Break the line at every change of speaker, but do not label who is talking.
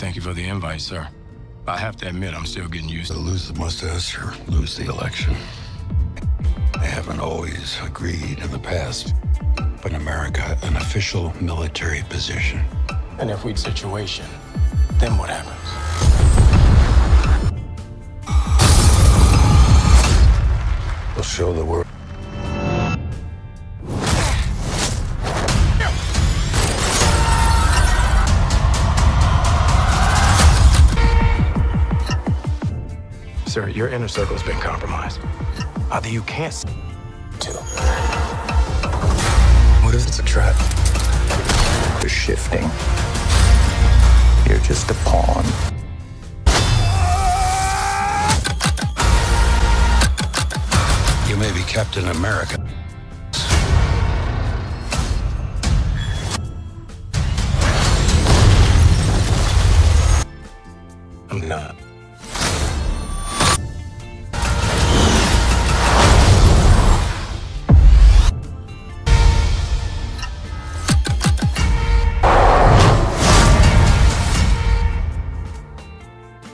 thank you for the invite, sir. I have to admit, I'm still getting used to
Lose the mustache or lose the election. I haven't always agreed in the past, but in America, an official military position.
an if-we'd situation. Then what happens?
We'll show the world.
Sir, your inner circle has been compromised. Either you can't to.
What if it's a trap? You're shifting. You're just a pawn.
You may be Captain America,